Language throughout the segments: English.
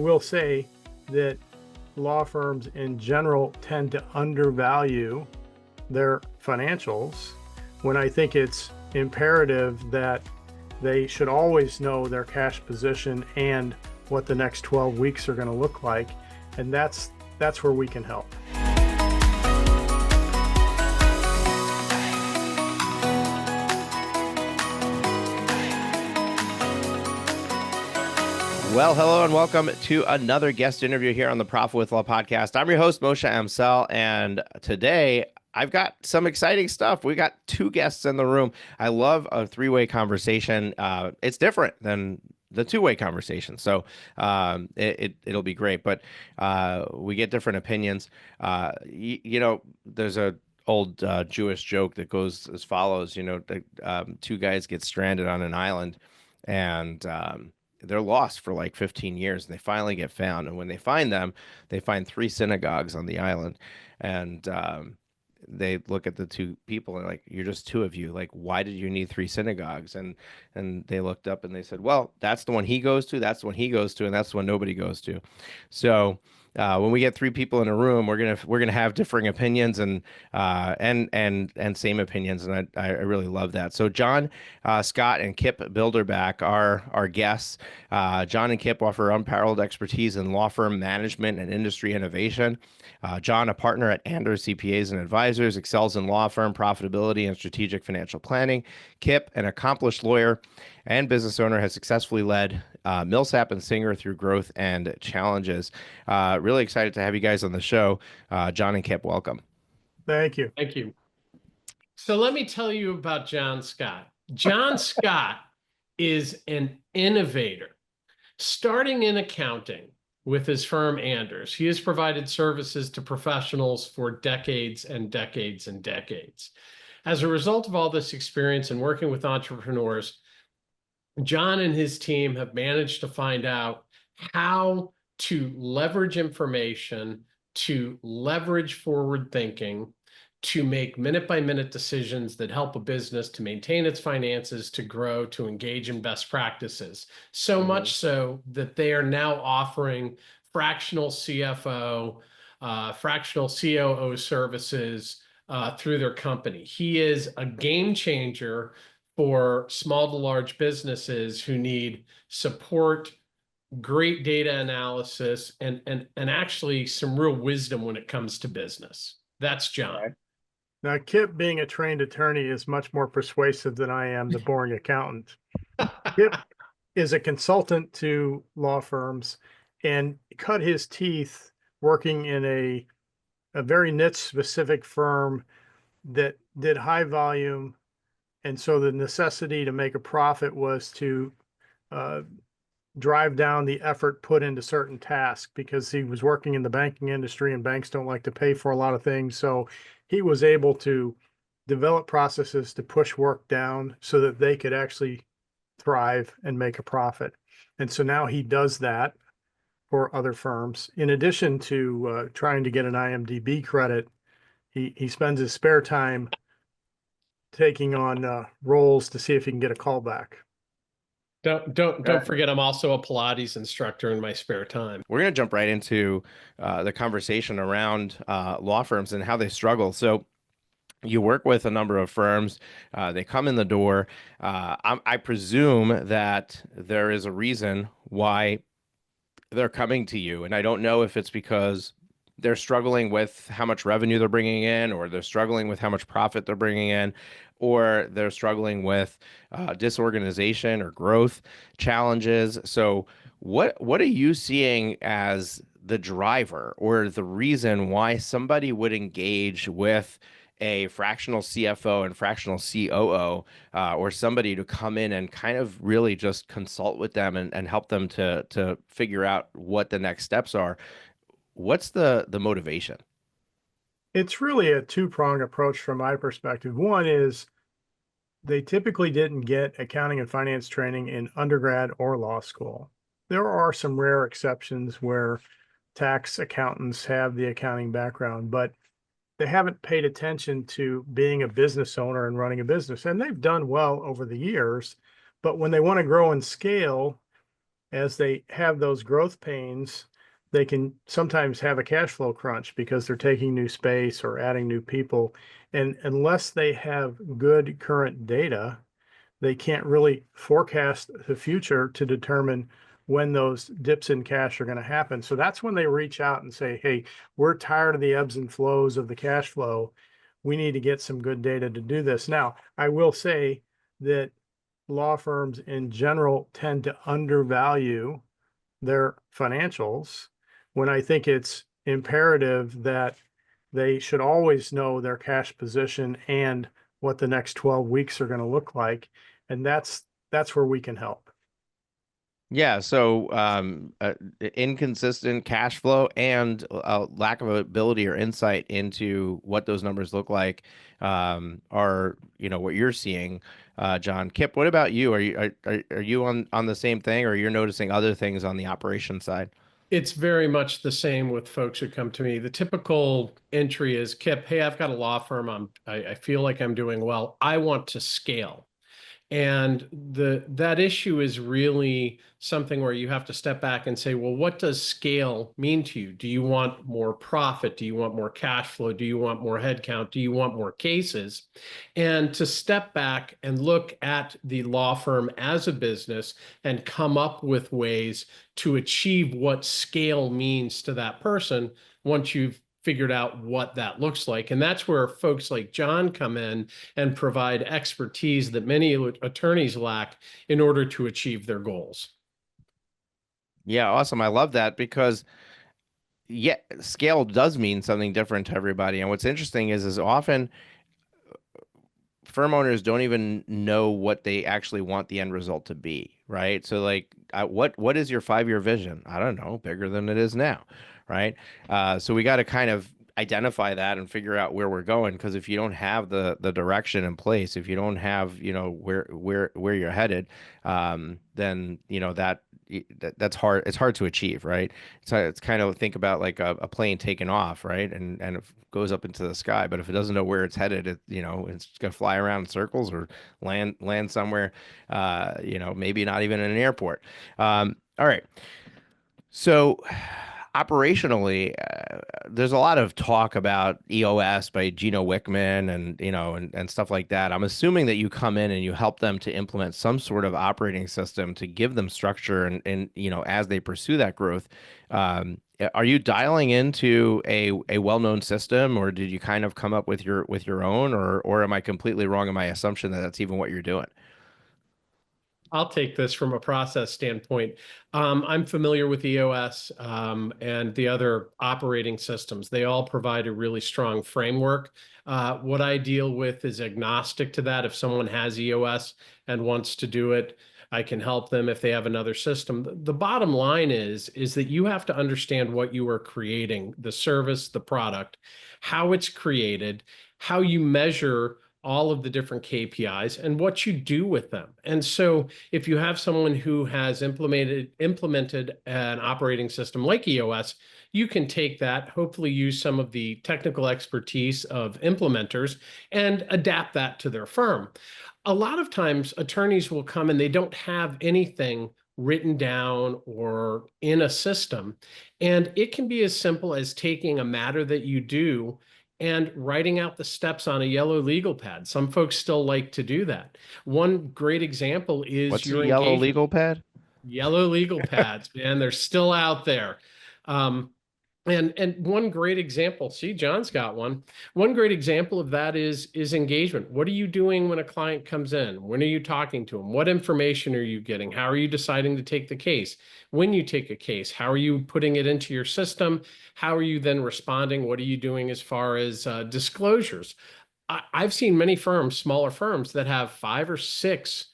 will say that law firms in general tend to undervalue their financials when I think it's imperative that they should always know their cash position and what the next 12 weeks are going to look like. And that's where we can help. Well, hello and welcome to another guest interview here on the Profit with Law podcast. I'm your host, Moshe Amsel, and today I've got some exciting stuff. We got two guests in the room. I love a three-way conversation. It's different than the two-way conversation, so it'll be great. But we get different opinions. There's a old Jewish joke that goes as follows. Two guys get stranded on an island, and they're lost for like 15 years, and they finally get found. And when they find them, they find three synagogues on the island. And they look at the two people and like, you're just two of you. Like, why did you need three synagogues? And they looked up and they said, well, that's the one he goes to, that's the one he goes to, and that's the one nobody goes to. So when we get three people in a room, we're gonna have differing opinions and same opinions, and I really love that. So John, Scott, and Kip Bilderback are our guests. John and Kip offer unparalleled expertise in law firm management and industry innovation. John, a partner at Anders CPAs Advisors, excels in law firm profitability and strategic financial planning. Kip, an accomplished lawyer and business owner, has successfully led Millsap and Singer through growth and challenges. Really excited to have you guys on the show. John and Kip, welcome. Thank you. Thank you. So let me tell you about John Scott. John Scott is an innovator. Starting in accounting with his firm Anders, he has provided services to professionals for decades and decades and decades. As a result of all this experience and working with entrepreneurs, John and his team have managed to find out how to leverage information, to leverage forward thinking, to make minute-by-minute decisions that help a business to maintain its finances, to grow, to engage in best practices. So much so that they are now offering fractional CFO, fractional COO services through their company. He is a game changer for small to large businesses who need support, great data analysis, and actually some real wisdom when it comes to business. That's John. Now, Kip, being a trained attorney, is much more persuasive than I am, the boring accountant. Kip is a consultant to law firms and cut his teeth working in a very niche-specific firm that did high volume. And so the necessity to make a profit was to drive down the effort put into certain tasks, because he was working in the banking industry and banks don't like to pay for a lot of things. So he was able to develop processes to push work down so that they could actually thrive and make a profit. And so now he does that for other firms. In addition to trying to get an IMDb credit, he spends his spare time taking on roles to see if he can get a call back. Don't forget, I'm also a Pilates instructor in my spare time. We're going to jump right into the conversation around law firms and how they struggle. So you work with a number of firms. They come in the door. I presume that there is a reason why they're coming to you. And I don't know if it's because they're struggling with how much revenue they're bringing in, or they're struggling with how much profit they're bringing in, or they're struggling with disorganization or growth challenges. So what are you seeing as the driver or the reason why somebody would engage with a fractional CFO and fractional COO, or somebody to come in and kind of really just consult with them and help them to figure out what the next steps are? What's the motivation? It's really a two-pronged approach from my perspective. One is they typically didn't get accounting and finance training in undergrad or law school. There are some rare exceptions where tax accountants have the accounting background, but they haven't paid attention to being a business owner and running a business. And they've done well over the years, but when they want to grow and scale, as they have those growth pains, they can sometimes have a cash flow crunch because they're taking new space or adding new people. And unless they have good current data, they can't really forecast the future to determine when those dips in cash are going to happen. So that's when they reach out and say, hey, we're tired of the ebbs and flows of the cash flow. We need to get some good data to do this. Now, I will say that law firms in general tend to undervalue their financials when I think it's imperative that they should always know their cash position and what the next 12 weeks are going to look like. And that's where we can help. Yeah, so inconsistent cash flow and lack of ability or insight into what those numbers look like are, what you're seeing, John. Kip, what about you? Are you on the same thing, or you're noticing other things on the operation side? It's very much the same with folks who come to me. The typical entry is, Kip, hey, I've got a law firm. I feel like I'm doing well. I want to scale. And that issue is really something where you have to step back and say, well, what does scale mean to you? Do you want more profit? Do you want more cash flow? Do you want more headcount? Do you want more cases? And to step back and look at the law firm as a business and come up with ways to achieve what scale means to that person once you've figured out what that looks like. And that's where folks like John come in and provide expertise that many attorneys lack in order to achieve their goals. Yeah, awesome. I love that because yeah, scale does mean something different to everybody. And what's interesting is often firm owners don't even know what they actually want the end result to be, right? So like, what is your 5-year vision? I don't know, bigger than it is now, right? So we got to kind of identify that and figure out where we're going, because if you don't have the direction in place, if you don't have where you're headed, then that's hard. It's hard to achieve, right? So it's kind of think about like a plane taking off, right? And it goes up into the sky, but if it doesn't know where it's headed, it's gonna fly around in circles or land somewhere, maybe not even in an airport. All right. So operationally, there's a lot of talk about EOS by Gino Wickman and stuff like that. I'm assuming that you come in and you help them to implement some sort of operating system to give them structure and as they pursue that growth. Are you dialing into a well-known system, or did you kind of come up with your own, or am I completely wrong in my assumption that that's even what you're doing? I'll take this from a process standpoint. I'm familiar with EOS and the other operating systems. They all provide a really strong framework. What I deal with is agnostic to that. If someone has EOS and wants to do it, I can help them if they have another system. The bottom line is that you have to understand what you are creating, the service, the product, how it's created, how you measure all of the different KPIs and what you do with them. And so if you have someone who has implemented an operating system like EOS, you can take that, hopefully use some of the technical expertise of implementers and adapt that to their firm. A lot of times attorneys will come and they don't have anything written down or in a system. And it can be as simple as taking a matter that you do and writing out the steps on a yellow legal pad. Some folks still like to do that. One great example is What's your the yellow engagement. legal pad? Yellow legal pads, man, they're still out there. And one great example, see, John's got one. One great example of that is engagement. What are you doing when a client comes in? When are you talking to them? What information are you getting? How are you deciding to take the case? When you take a case, how are you putting it into your system? How are you then responding? What are you doing as far as disclosures? I've seen many firms, smaller firms, that have 5 or 6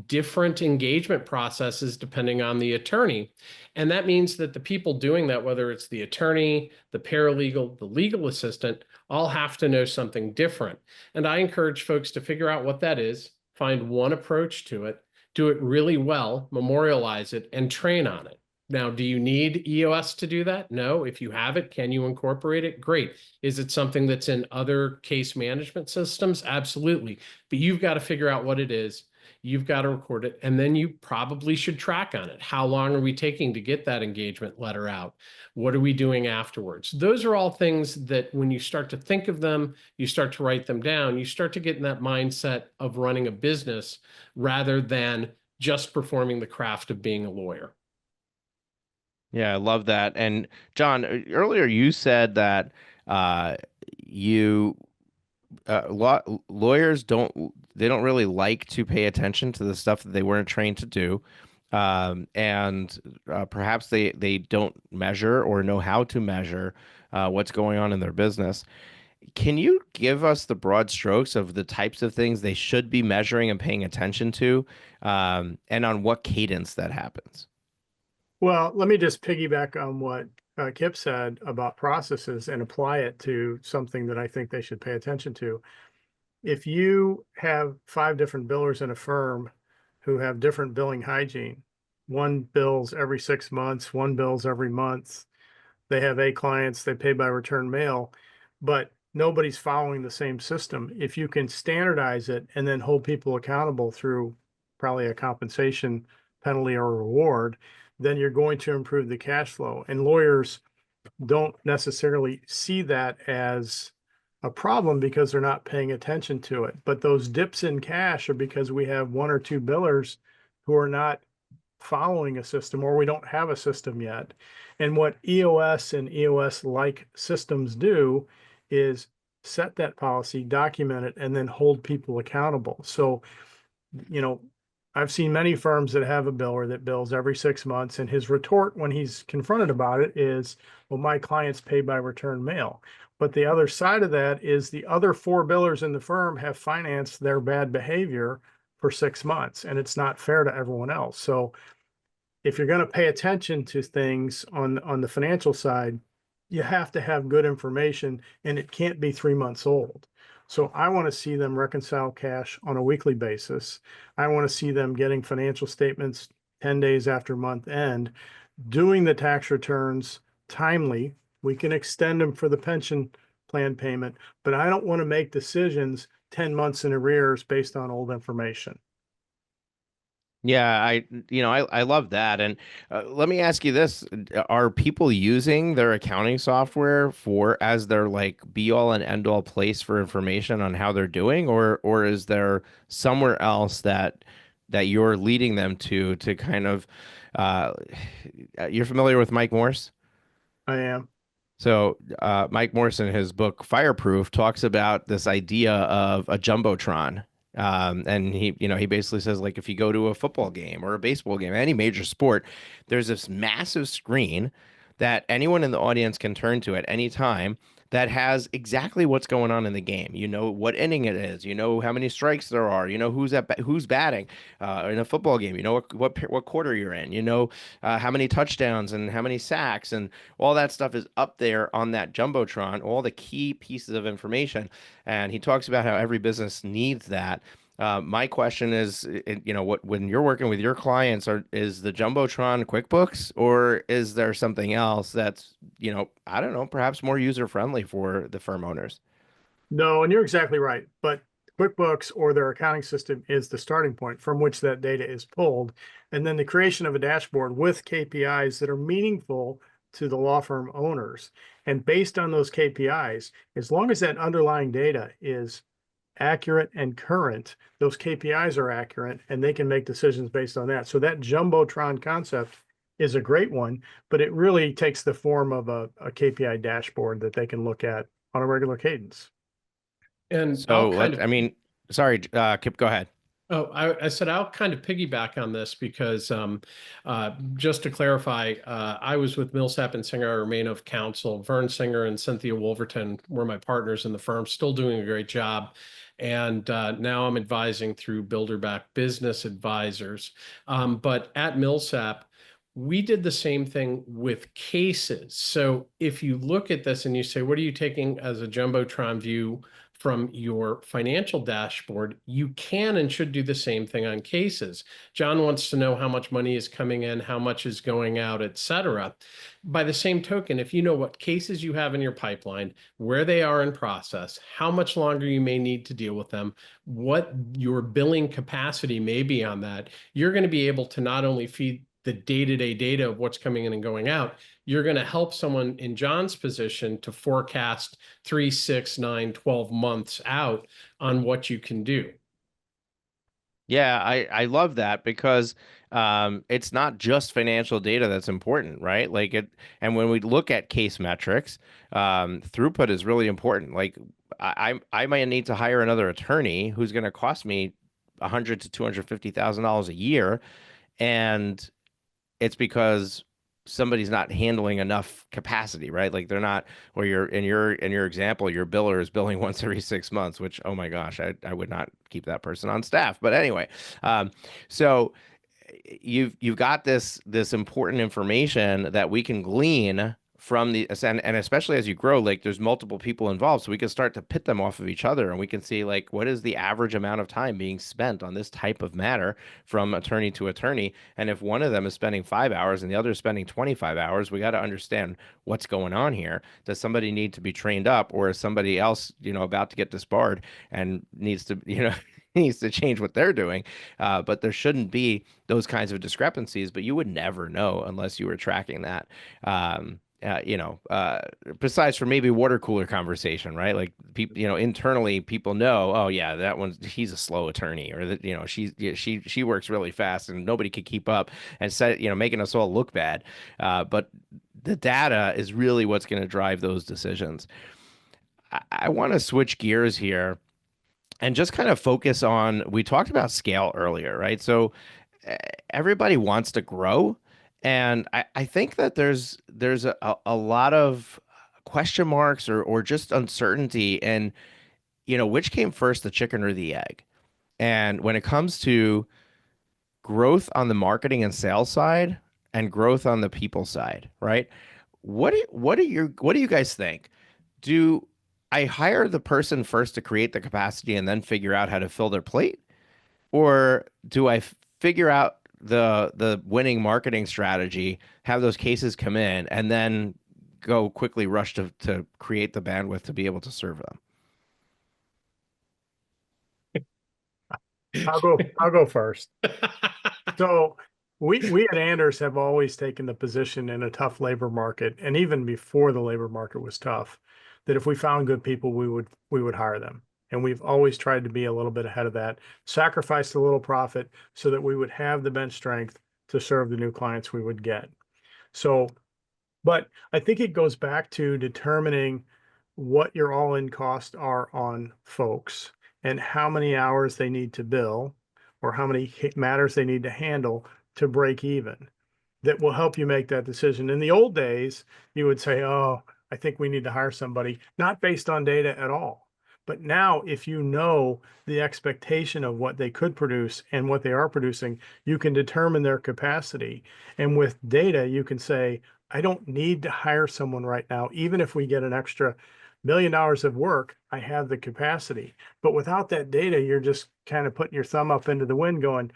different engagement processes depending on the attorney. And that means that the people doing that, whether it's the attorney, the paralegal, the legal assistant, all have to know something different. And I encourage folks to figure out what that is, find one approach to it, do it really well, memorialize it, and train on it. Now, do you need EOS to do that? No. If you have it, can you incorporate it? Great. Is it something that's in other case management systems? Absolutely. But you've got to figure out what it is. you've got to record it, and then you probably should track on it. How long are we taking to get that engagement letter out? What are we doing afterwards? Those are all things that when you start to think of them, you start to write them down, you start to get in that mindset of running a business rather than just performing the craft of being a lawyer. Yeah, I love that. And John, earlier you said that uh, you lawyers don't really like to pay attention to the stuff that they weren't trained to do, and perhaps they don't measure or know how to measure what's going on in their business. Can you give us the broad strokes of the types of things they should be measuring and paying attention to, and on what cadence that happens? Well, let me just piggyback on what Kip said about processes and apply it to something that I think they should pay attention to. If you have 5 different billers in a firm who have different billing hygiene, one bills every 6 months, one bills every month, they have A clients, they pay by return mail, but nobody's following the same system. If you can standardize it and then hold people accountable through probably a compensation penalty or reward, then you're going to improve the cash flow. And lawyers don't necessarily see that as a problem because they're not paying attention to it. But those dips in cash are because we have 1 or 2 billers who are not following a system, or we don't have a system yet. And what EOS and EOS-like systems do is set that policy, document it, and then hold people accountable. So, you know, I've seen many firms that have a biller that bills every 6 months, and his retort when he's confronted about it is, well, my clients pay by return mail. But the other side of that is the other 4 billers in the firm have financed their bad behavior for 6 months, and it's not fair to everyone else. So if you're going to pay attention to things on the financial side, you have to have good information, and it can't be 3 months old. So I want to see them reconcile cash on a weekly basis. I want to see them getting financial statements 10 days after month end, doing the tax returns timely. We can extend them for the pension plan payment, but I don't want to make decisions 10 months in arrears based on old information. Yeah, I love that. And let me ask you this: are people using their accounting software for as their like be all and end all place for information on how they're doing, or is there somewhere else that you're leading them to kind of uh, you're familiar with Mike Morse? I am. So Mike Morse in his book Fireproof talks about this idea of a jumbotron. And he basically says like if you go to a football game or a baseball game, any major sport, there's this massive screen that anyone in the audience can turn to at any time that has exactly what's going on in the game. You know what inning it is. You know how many strikes there are. You know who's batting in a football game. You know what quarter you're in. You know how many touchdowns and how many sacks and all that stuff is up there on that jumbotron. All the key pieces of information, and he talks about how every business needs that. My question is, what when you're working with your clients, is the Jumbotron QuickBooks, or is there something else that's, I don't know, perhaps more user friendly for the firm owners? No, and you're exactly right. But QuickBooks or their accounting system is the starting point from which that data is pulled. And then the creation of a dashboard with KPIs that are meaningful to the law firm owners. And based on those KPIs, as long as that underlying data is accurate and current, those KPIs are accurate and they can make decisions based on that. So that Jumbotron concept is a great one, but it really takes the form of a KPI dashboard that they can look at on a regular cadence. And I'll So kind of, sorry, Kip, go ahead. oh, I said I'll kind of piggyback on this because just to clarify, I was with Millsap and Singer. I remain of counsel. Vern Singer and Cynthia Wolverton were my partners in the firm, still doing a great job. And now I'm advising through Bilderback Business Advisors. But at Millsap, we did the same thing with cases. So if you look at this and you say, what are you taking as a Jumbotron view from your financial dashboard, you can and should do the same thing on cases. John wants to know how much money is coming in, how much is going out, et cetera. By the same token, if you know what cases you have in your pipeline, where they are in process, how much longer you may need to deal with them, what your billing capacity may be on that, you're going to be able to not only feed the day-to-day data of what's coming in and going out, you're going to help someone in John's position to forecast 3, 6, 9, 12 months out on what you can do. Yeah, I love that because it's not just financial data that's important, right? Like it, and when we look at case metrics, throughput is really important. Like I might need to hire another attorney who's going to cost me $100,000 to $250,000 a year, and it's because somebody's not handling enough capacity, right? Like they're not, or you're in your example, your biller is billing once every 6 months, which, oh my gosh, I would not keep that person on staff. But anyway, so you've got this important information that we can glean from the, and especially as you grow, like there's multiple people involved, so we can start to pit them off of each other, and we can see like what is the average amount of time being spent on this type of matter from attorney to attorney. And if one of them is spending 5 hours and the other is spending 25 hours, we got to understand what's going on here. Does somebody need to be trained up, or is somebody else, about to get disbarred and needs to, needs to change what they're doing? But there shouldn't be those kinds of discrepancies, but you would never know unless you were tracking that. Besides for maybe water cooler conversation, right? Like people, internally people know, oh yeah, he's a slow attorney, or that, she works really fast and nobody could keep up, and making us all look bad. But the data is really what's going to drive those decisions. I want to switch gears here and just kind of focus on, we talked about scale earlier, right? So everybody wants to grow. And I think that there's a lot of question marks or just uncertainty, and which came first, the chicken or the egg? And when it comes to growth on the marketing and sales side and growth on the people side, right? What do you guys think? Do I hire the person first to create the capacity and then figure out how to fill their plate? Or do I figure out the winning marketing strategy, have those cases come in, and then go quickly rush to create the bandwidth to be able to serve them? I'll go first. So we at Anders have always taken the position in a tough labor market, and even before the labor market was tough, that if we found good people, we would hire them. And we've always tried to be a little bit ahead of that, sacrifice a little profit so that we would have the bench strength to serve the new clients we would get. So, but I think it goes back to determining what your all-in costs are on folks and how many hours they need to bill, or how many matters they need to handle to break even. That will help you make that decision. In the old days, you would say, oh, I think we need to hire somebody, not based on data at all. But now, if you know the expectation of what they could produce and what they are producing, you can determine their capacity. And with data, you can say, I don't need to hire someone right now. Even if we get an extra $1 million of work, I have the capacity. But without that data, you're just kind of putting your thumb up into the wind going,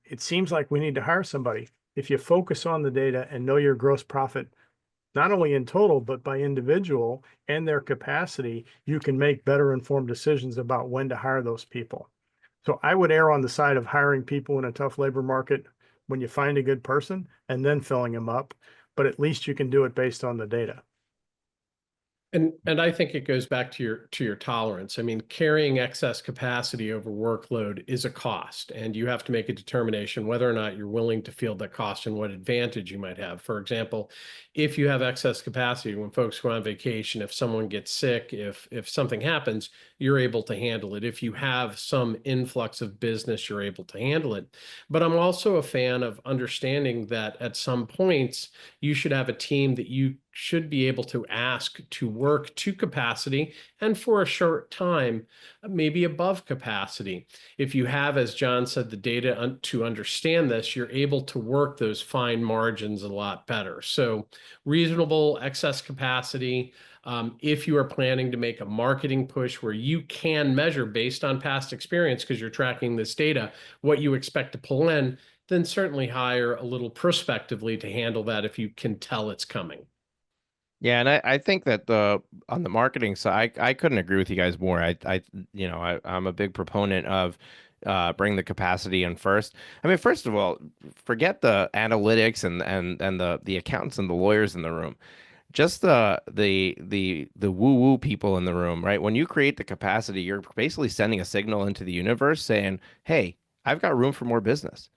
it seems like we need to hire somebody. If you focus on the data and know your gross profit, not only in total, but by individual and their capacity, you can make better informed decisions about when to hire those people. So I would err on the side of hiring people in a tough labor market when you find a good person and then filling them up. But at least you can do it based on the data. And I think it goes back to your tolerance. I mean, carrying excess capacity over workload is a cost, and you have to make a determination whether or not you're willing to field that cost and what advantage you might have. For example, if you have excess capacity when folks go on vacation, if someone gets sick, if something happens, you're able to handle it. If you have some influx of business, you're able to handle it. But I'm also a fan of understanding that at some points you should have a team that you should be able to ask to work to capacity and for a short time, maybe above capacity. If you have, as John said, the data to understand this, you're able to work those fine margins a lot better. So reasonable excess capacity. If you are planning to make a marketing push where you can measure based on past experience, because you're tracking this data, what you expect to pull in, then certainly hire a little prospectively to handle that if you can tell it's coming. Yeah, and I think that on the marketing side, I couldn't agree with you guys more. I'm a big proponent of bring the capacity in first. I mean, first of all, forget the analytics and the accountants and the lawyers in the room. Just the woo-woo people in the room, right? When you create the capacity, you're basically sending a signal into the universe saying, "Hey, I've got room for more business."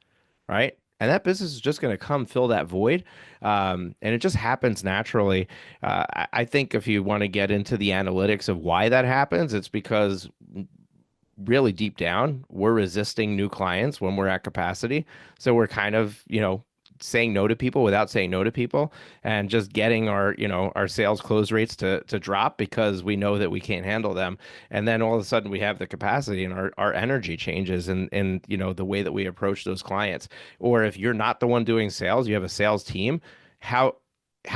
Right? And that business is just going to come fill that void. And it just happens naturally. I think if you want to get into the analytics of why that happens, it's because really deep down, we're resisting new clients when we're at capacity. So we're kind of, saying no to people without saying no to people and just getting our sales close rates to drop because we know that we can't handle them. And then all of a sudden we have the capacity and our energy changes and the way that we approach those clients. Or if you're not the one doing sales, you have a sales team, how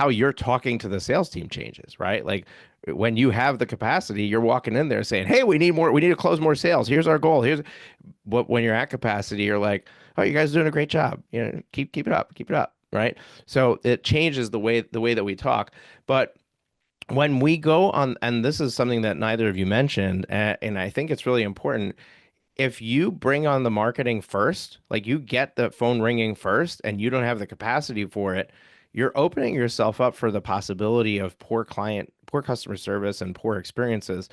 you're talking to the sales team changes, right? Like when you have the capacity, you're walking in there saying, "Hey, we need more. We need to close more sales. Here's our goal. Here's what." When you're at capacity, you're like, "Oh, you guys are doing a great job. Keep it up, right?" So it changes the way that we talk. But when we go on, and this is something that neither of you mentioned, and I think it's really important. If you bring on the marketing first, like you get the phone ringing first, and you don't have the capacity for it, you're opening yourself up for the possibility of poor customer service and poor experiences.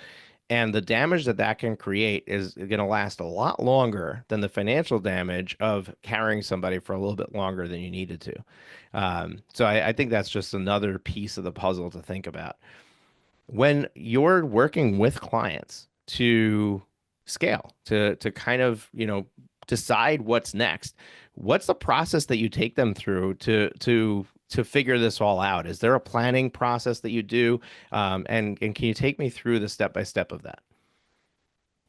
And the damage that that can create is going to last a lot longer than the financial damage of carrying somebody for a little bit longer than you needed to. So I think that's just another piece of the puzzle to think about. When you're working with clients to scale, to kind of, decide what's next, what's the process that you take them through to figure this all out? Is there a planning process that you do? And can you take me through the step by step of that?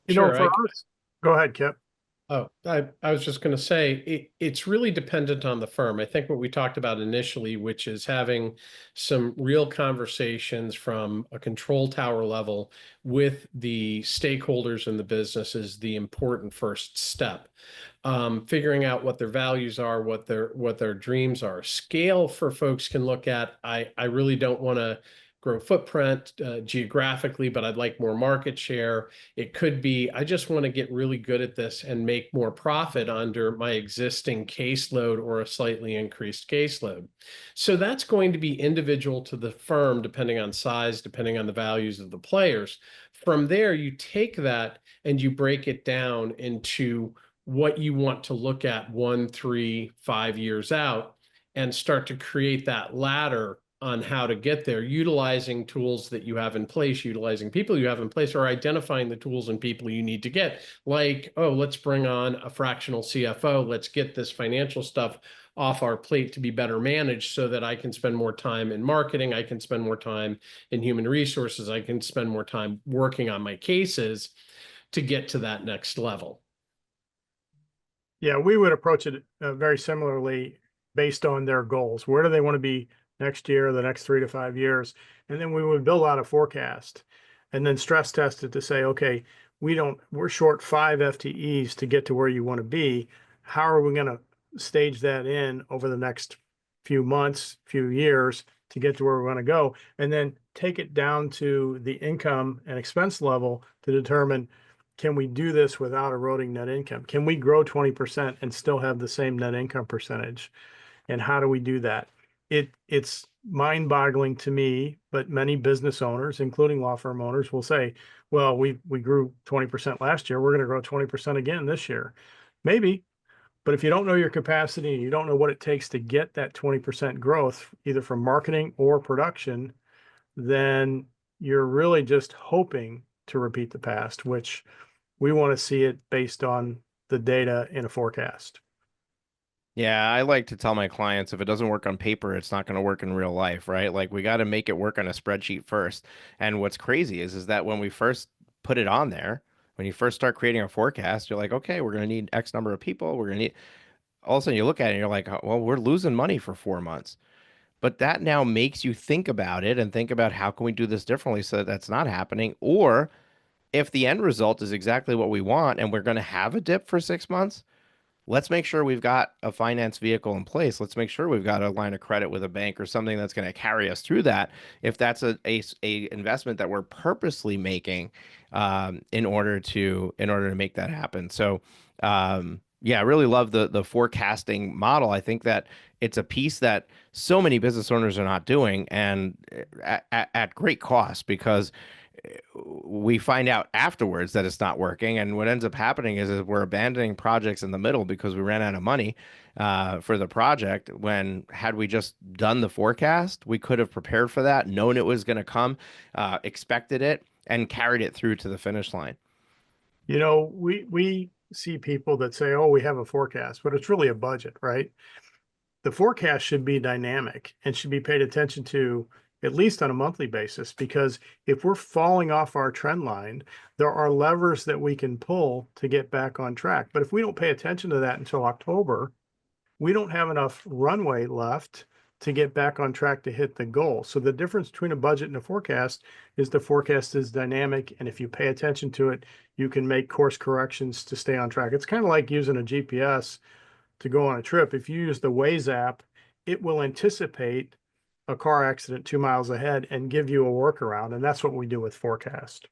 Sure, For us, go ahead, Kip. Oh, I was just going to say it's really dependent on the firm. I think what we talked about initially, which is having some real conversations from a control tower level with the stakeholders in the business, is the important first step. Figuring out what their values are, what their dreams are. Scale for folks can look at. I really don't want to grow footprint geographically, but I'd like more market share. It could be, I just want to get really good at this and make more profit under my existing caseload or a slightly increased caseload. So that's going to be individual to the firm, depending on size, depending on the values of the players. From there, you take that and you break it down into what you want to look at 1, 3, 5 years out and start to create that ladder on how to get there, utilizing tools that you have in place, utilizing people you have in place, or identifying the tools and people you need to get. Like, oh, let's bring on a fractional CFO. Let's get this financial stuff off our plate to be better managed so that I can spend more time in marketing. I can spend more time in human resources. I can spend more time working on my cases to get to that next level. Yeah, we would approach it very similarly based on their goals. Where do they want to be next year, the next 3 to 5 years? And then we would build out a forecast and then stress test it to say, okay, we're short 5 FTEs to get to where you want to be. How are we going to stage that in over the next few months, few years to get to where we want to go? And then take it down to the income and expense level to determine, can we do this without eroding net income? Can we grow 20% and still have the same net income percentage? And how do we do that? It's mind-boggling to me, but many business owners, including law firm owners, will say, well, we grew 20% last year. We're going to grow 20% again this year. Maybe, but if you don't know your capacity and you don't know what it takes to get that 20% growth, either from marketing or production, then you're really just hoping to repeat the past, which we want to see it based on the data in a forecast. Yeah, I like to tell my clients if it doesn't work on paper, it's not going to work in real life, right? Like we got to make it work on a spreadsheet first. And what's crazy is that when we first put it on there, when you first start creating a forecast, you're like, okay, we're going to need X number of people. We're going to need, all of a sudden you look at it and you're like, "Oh, well, we're losing money for 4 months." But that now makes you think about it and think about how can we do this differently so that that's not happening. Or if the end result is exactly what we want and we're going to have a dip for 6 months, let's make sure we've got a finance vehicle in place. Let's make sure we've got a line of credit with a bank or something that's going to carry us through that. If that's a investment that we're purposely making in order to make that happen. So yeah, I really love the forecasting model. I think that it's a piece that so many business owners are not doing, and at great cost, because we find out afterwards that it's not working. And what ends up happening is we're abandoning projects in the middle because we ran out of money for the project. When had we just done the forecast, we could have prepared for that, known it was going to come, expected it, and carried it through to the finish line. You know, we see people that say, "Oh, we have a forecast," but it's really a budget, right? The forecast should be dynamic and should be paid attention to at least on a monthly basis, because if we're falling off our trend line, there are levers that we can pull to get back on track. But if we don't pay attention to that until October, we don't have enough runway left to get back on track to hit the goal. So the difference between a budget and a forecast is the forecast is dynamic, and if you pay attention to it, you can make course corrections to stay on track. It's kind of like using a GPS to go on a trip. If you use the Waze app, it will anticipate a car accident 2 miles ahead and give you a workaround. And that's what we do with forecast.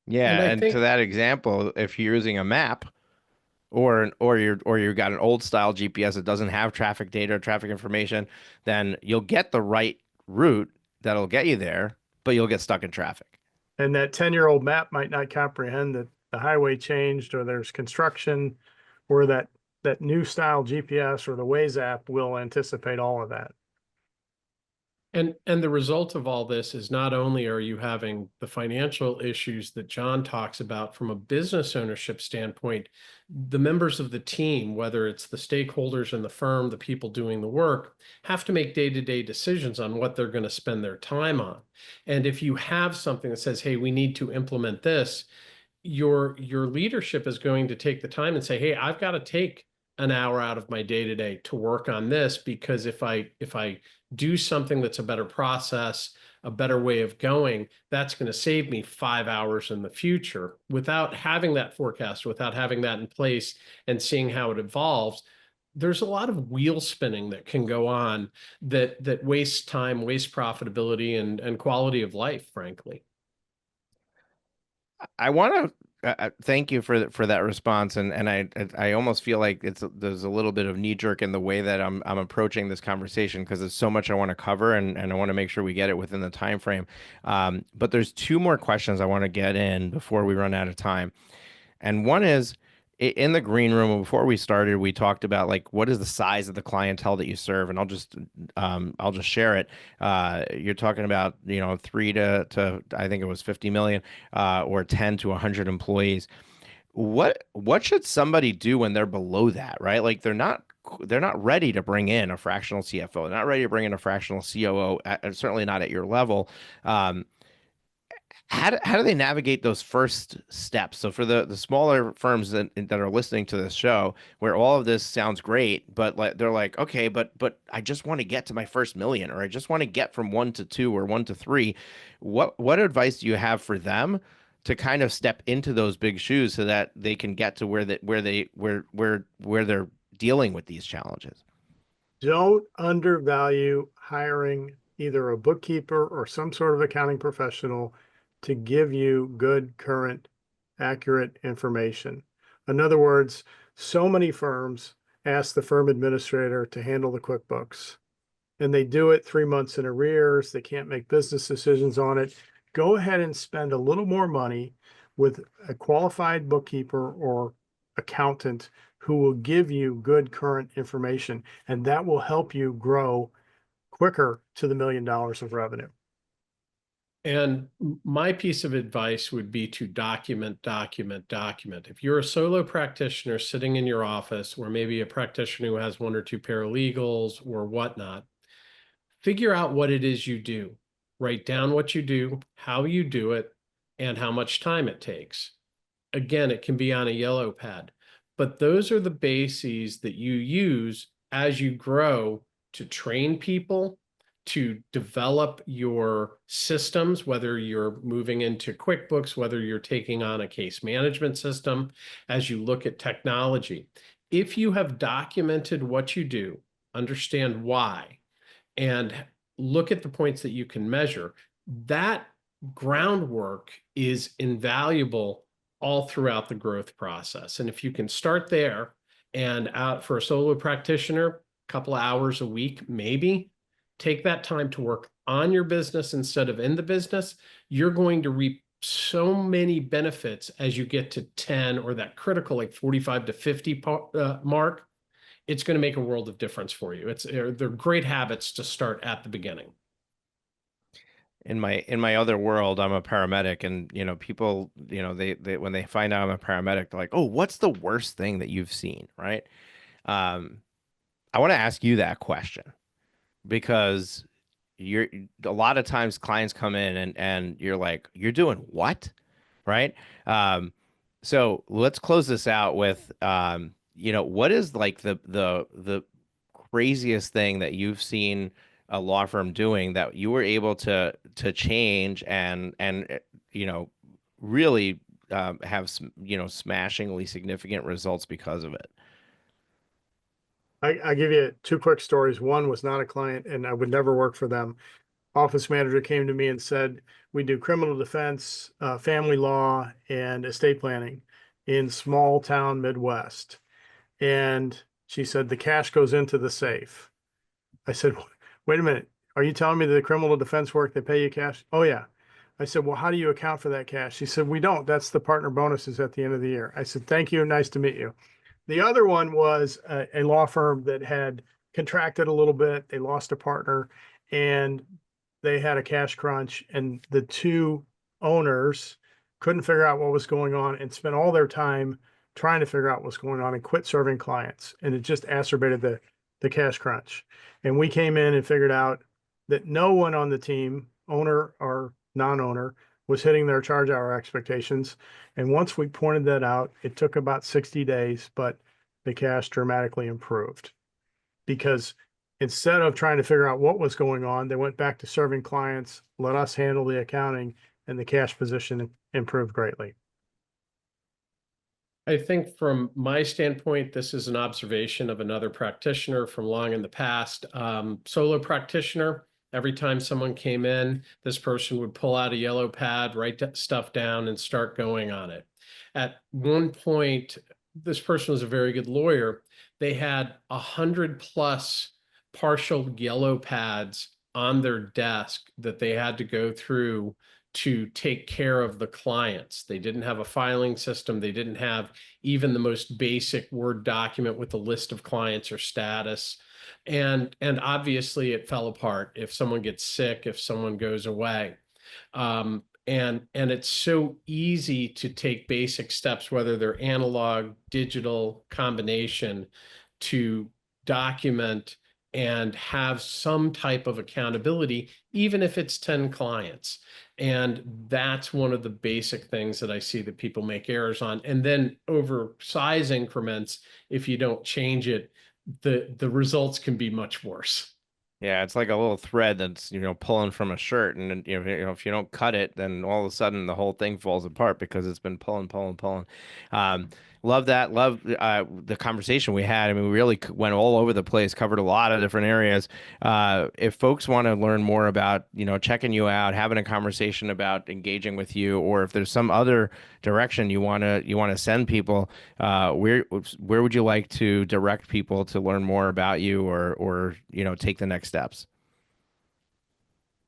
And Yeah, I and to think that example, if you're using a map, or you've got an old style GPS that doesn't have traffic data or traffic information, then you'll get the right route that'll get you there, but you'll get stuck in traffic. And that 10-year-old map might not comprehend that the highway changed or there's construction, or that new style GPS or the Waze app will anticipate all of that. and the result of all this is not only are you having the financial issues that John talks about from a business ownership standpoint, the members of the team, whether it's the stakeholders in the firm, the people doing the work, have to make day-to-day decisions on what they're going to spend their time on. And if you have something that says, hey, we need to implement this, your leadership is going to take the time and say, hey, I've got to take an hour out of my day to day to work on this, because if I do something that's a better process, a better way of going, that's going to save me 5 hours in the future. Without having that forecast, without having that in place and seeing how it evolves, there's a lot of wheel spinning that can go on that wastes time, wastes profitability and quality of life, frankly. I want to thank you for that response, and I almost feel like there's a little bit of knee jerk in the way that I'm approaching this conversation, because there's so much I want to cover, and I want to make sure we get it within the time frame. But there's two more questions I want to get in before we run out of time. And one is, in the green room before we started, we talked about like what is the size of the clientele that you serve, and I'll just share it. You're talking about 3 to I think it was 50 million, or 10 to 100 employees. What should somebody do when they're below that, right? Like they're not ready to bring in a fractional CFO, they're not ready to bring in a fractional COO, certainly not at your level. Um, how do they navigate those first steps? So for the smaller firms that are listening to this show, where all of this sounds great, but like they're like, okay, but I just want to get to my first million, or I just want to get from 1 to 2 or 1 to 3. What advice do you have for them to kind of step into those big shoes so that they can get to where they're dealing with these challenges? Don't undervalue hiring either a bookkeeper or some sort of accounting professional to give you good, current, accurate information. In other words, so many firms ask the firm administrator to handle the QuickBooks, and they do it 3 months in arrears. They can't make business decisions on it. Go ahead and spend a little more money with a qualified bookkeeper or accountant who will give you good current information, and that will help you grow quicker to the $1 million of revenue. And my piece of advice would be to document, document, document. If you're a solo practitioner sitting in your office, or maybe a practitioner who has one or two paralegals or whatnot, figure out what it is you do. Write down what you do, how you do it, and how much time it takes. Again, it can be on a yellow pad, but those are the bases that you use as you grow to train people, to develop your systems, whether you're moving into QuickBooks, whether you're taking on a case management system, as you look at technology. If you have documented what you do, understand why, and look at the points that you can measure, that groundwork is invaluable all throughout the growth process. And if you can start there, and out for a solo practitioner, a couple of hours a week, maybe take that time to work on your business instead of in the business, you're going to reap so many benefits as you get to 10 or that critical like 45 to 50 mark. It's going to make a world of difference for you. They're great habits to start at the beginning. In my other world, I'm a paramedic, and people, they when they find out I'm a paramedic, they're like, "Oh, what's the worst thing that you've seen?" Right? I want to ask you that question because you're a lot of times clients come in and you're like, "You're doing what?" Right? So let's close this out with, what is like the craziest thing that you've seen a law firm doing that you were able to change and really have some, smashingly significant results because of it. I give you two quick stories. One was not a client, and I would never work for them. Office manager came to me and said, we do criminal defense, family law, and estate planning in small town Midwest. And she said, the cash goes into the safe. I said, wait a minute. Are you telling me that the criminal defense work, they pay you cash? Oh, yeah. I said, well, how do you account for that cash? She said, we don't. That's the partner bonuses at the end of the year. I said, thank you. Nice to meet you. The other one was a law firm that had contracted a little bit. They lost a partner and they had a cash crunch, and the two owners couldn't figure out what was going on and spent all their time trying to figure out what's going on and quit serving clients. And it just exacerbated the cash crunch. And we came in and figured out that no one on the team, owner or non-owner, was hitting their charge hour expectations. And once we pointed that out, it took about 60 days, but the cash dramatically improved because instead of trying to figure out what was going on, they went back to serving clients, let us handle the accounting, and the cash position improved greatly. I think from my standpoint, this is an observation of another practitioner from long in the past. Solo practitioner, every time someone came in, this person would pull out a yellow pad, write stuff down, and start going on it. At one point, this person was a very good lawyer. They had 100+ partial yellow pads on their desk that they had to go through to take care of the clients. They didn't have a filing system. They didn't have even the most basic Word document with a list of clients or status. And obviously it fell apart if someone gets sick, if someone goes away. And it's so easy to take basic steps, whether they're analog, digital, combination, to document and have some type of accountability, even if it's 10 clients. And that's one of the basic things that I see that people make errors on. And then over size increments, if you don't change it, the results can be much worse. Yeah, it's like a little thread that's, pulling from a shirt, and if you don't cut it, then all of a sudden the whole thing falls apart because it's been pulling, pulling, pulling. Love that. Love the conversation we had. I mean, we really went all over the place, covered a lot of different areas. If folks want to learn more about, checking you out, having a conversation about engaging with you, or if there's some other direction you want to send people, where would you like to direct people to learn more about you, or take the next steps?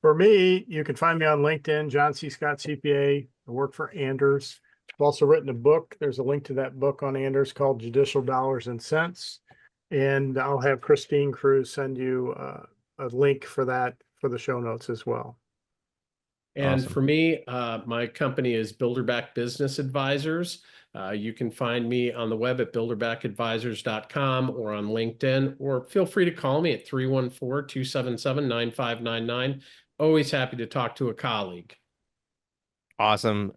For me, you can find me on LinkedIn, John C. Scott CPA. I work for Anders. I've also written a book. There's a link to that book on Anders called Judicial Dollars and Cents. And I'll have Christine Cruz send you a link for that for the show notes as well. And Awesome. for me, my company is Bilderback Business Advisors. You can find me on the web at bilderbackadvisors.com or on LinkedIn, or feel free to call me at 314-277-9599. Always happy to talk to a colleague. Awesome.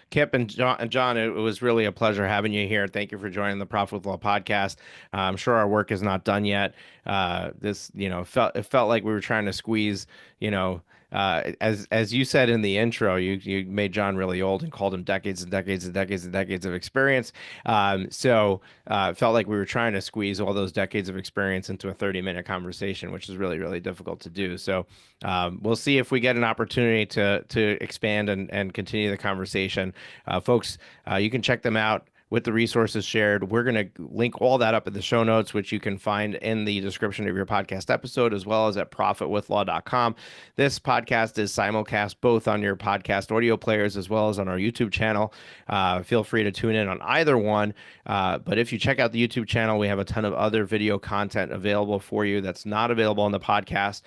Kip and John, it was really a pleasure having you here. Thank you for joining the Profit with Law podcast. I'm sure our work is not done yet. This, it felt like we were trying to squeeze, as you said in the intro, you made John really old and called him decades and decades and decades and decades of experience. It felt like we were trying to squeeze all those decades of experience into a 30-minute conversation, which is really, really difficult to do. So we'll see if we get an opportunity to expand and continue the conversation. Folks, you can check them out with the resources shared. We're going to link all that up in the show notes, which you can find in the description of your podcast episode, as well as at profitwithlaw.com. This podcast is simulcast both on your podcast audio players as well as on our YouTube channel. Feel free to tune in on either one. But if you check out the YouTube channel, we have a ton of other video content available for you that's not available on the podcast.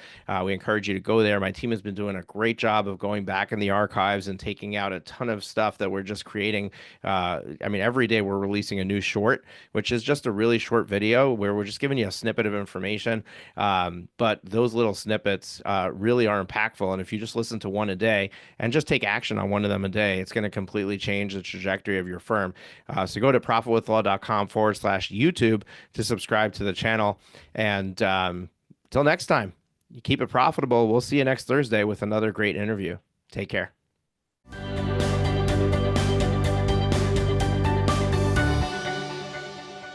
We encourage you to go there. My team has been doing a great job of going back in the archives and taking out a ton of stuff that we're just creating. Every day we're releasing a new short, which is just a really short video where we're just giving you a snippet of information. But those little snippets really are impactful. And if you just listen to one a day and just take action on one of them a day, it's going to completely change the trajectory of your firm. So go to profitwithlaw.com/YouTube to subscribe to the channel. And till next time, you keep it profitable. We'll see you next Thursday with another great interview. Take care.